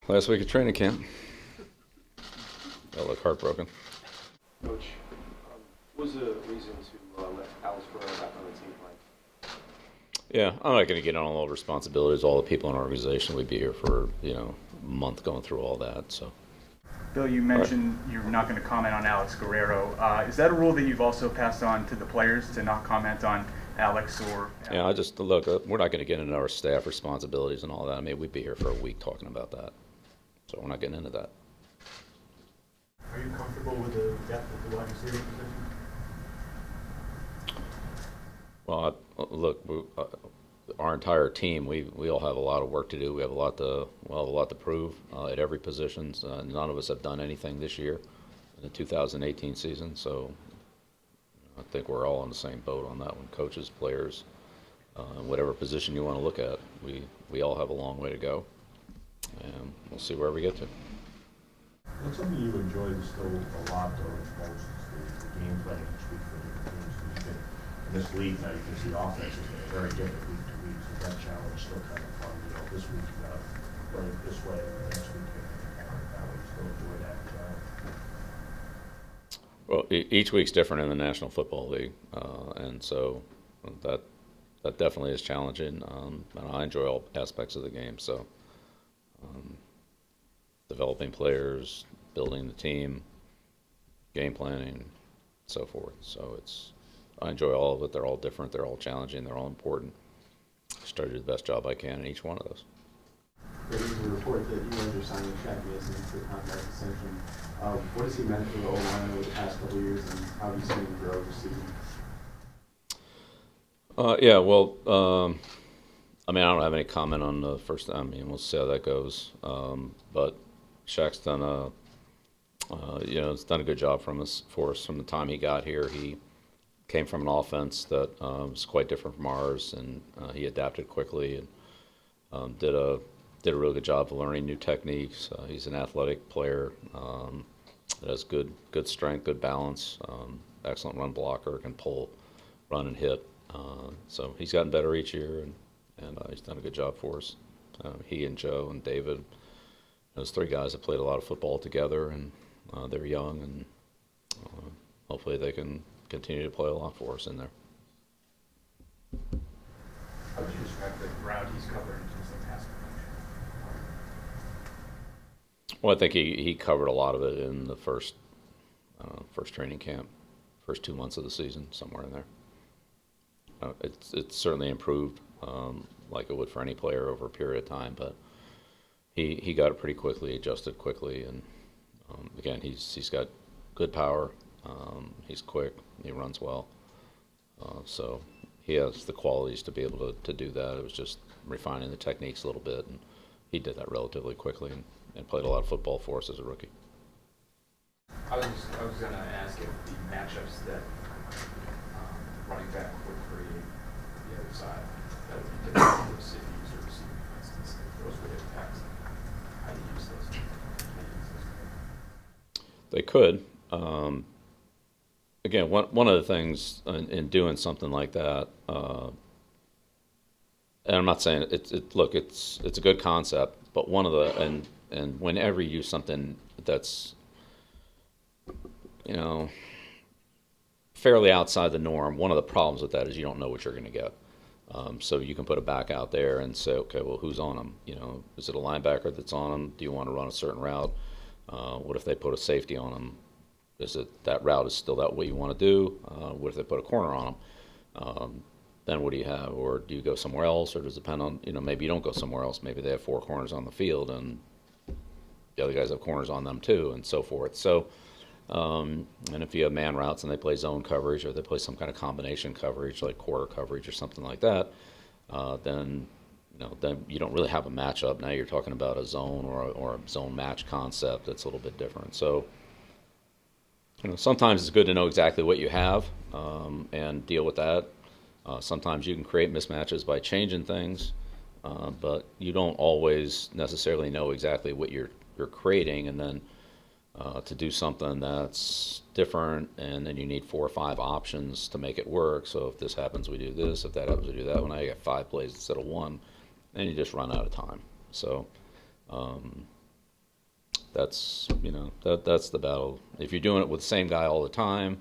Last week of training camp. I look heartbroken. Coach, what was the reason to let Alex Guerrero back on the team? Yeah, I'm not going to get on all the responsibilities. All the people in our organization, we'd be here for a month going through all that. So, Bill, you mentioned you're not going to comment on Alex Guerrero. Is that a rule that you've also passed on to the players to not comment on Alex or? yeah, I just look. We're not going to get into our staff responsibilities and all that. I mean, we'd be here for a week talking about that. So we're not getting into that. Are you comfortable with the depth of the wide receiver position? Well, look, our entire team, we all have a lot of work to do. We have a lot to prove at every position. None of us have done anything this year in the 2018 season, so I think we're all on the same boat on that one. Coaches, players, whatever position you want to look at, we all have a long way to go, and we'll see where we get to. What's something you enjoy still a lot, though, most is the game planning each week for different teams. You've been in this league now, you can see offenses are very different week to week. So that challenge is still kind of fun. This week you got to play it this way, and the next week that way. Still enjoy that challenge. Well, each week's different in the National Football League, and so that definitely is challenging. And I enjoy all aspects of the game. So. Developing players, building the team, game planning, so forth. So I enjoy all of it. They're all different. They're all challenging. They're all important. Just try to do the best job I can in each one of those. There was a report that you guys are signing Shaq for contract extension. What has he meant for the O-line over the past couple of years, and how have you seen him grow this season? Yeah, well, I mean, I don't have any comment on the first. I mean, we'll see how that goes. But Shaq's done it's done a good job for us from the time he got here. He came from an offense that was quite different from ours, and he adapted quickly and did a really good job of learning new techniques. He's an athletic player that has good strength, good balance, excellent run blocker, can pull, run, and hit. So he's gotten better each year, and he's done a good job for us. He and Joe and David, those three guys have played a lot of football together, and they're young, and hopefully they can continue to play a lot for us in there. How would you describe the ground he's covered in terms of pass protection? Well, I think he covered a lot of it in the first training camp, first 2 months of the season, somewhere in there. It's certainly improved, like it would for any player over a period of time, but he got it pretty quickly, adjusted quickly, and again, he's got good power. He's quick. He runs well. So he has the qualities to be able to do that. It was just refining the techniques a little bit, and he did that relatively quickly and played a lot of football for us as a rookie. I was going to ask if the matchups that running back would create the other side, that would be different for the city user receiving, for instance, if those would impact how you use those. They could. Again, one of the things in doing something like that, and I'm not saying it's a good concept, but one of the and whenever you use something that's fairly outside the norm, one of the problems with that is you don't know what you're going to get. So you can put a back out there and say, okay, well, who's on them? Is it a linebacker that's on them? Do you want to run a certain route? What if they put a safety on them? Is it that route is still that way you want to do? What if they put a corner on them? Then what do you have? Or do you go somewhere else? Or does it depend on, maybe you don't go somewhere else. Maybe they have four corners on the field and the other guys have corners on them too, and so forth. So, and if you have man routes and they play zone coverage or they play some kind of combination coverage like quarter coverage or something like that, then you don't really have a matchup. Now you're talking about a zone or a zone match concept that's a little bit different. So, sometimes it's good to know exactly what you have and deal with that. Sometimes you can create mismatches by changing things, but you don't always necessarily know exactly what you're creating, and then to do something that's different, and then you need 4 or 5 options to make it work. So if this happens, we do this. If that happens, we do that. When I get 5 plays instead of 1, then you just run out of time. So that's that's the battle. If you're doing it with the same guy all the time,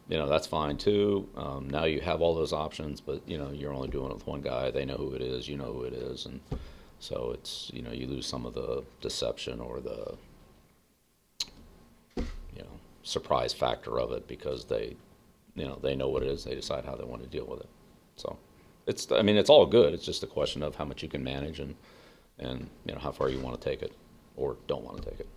that's fine too. Now you have all those options, but you're only doing it with one guy. They know who it is, you know who it is, and so it's you lose some of the deception or the surprise factor of it because they know what it is. They decide how they want to deal with it. So it's all good. It's just a question of how much you can manage and how far you want to take it or don't want to take it.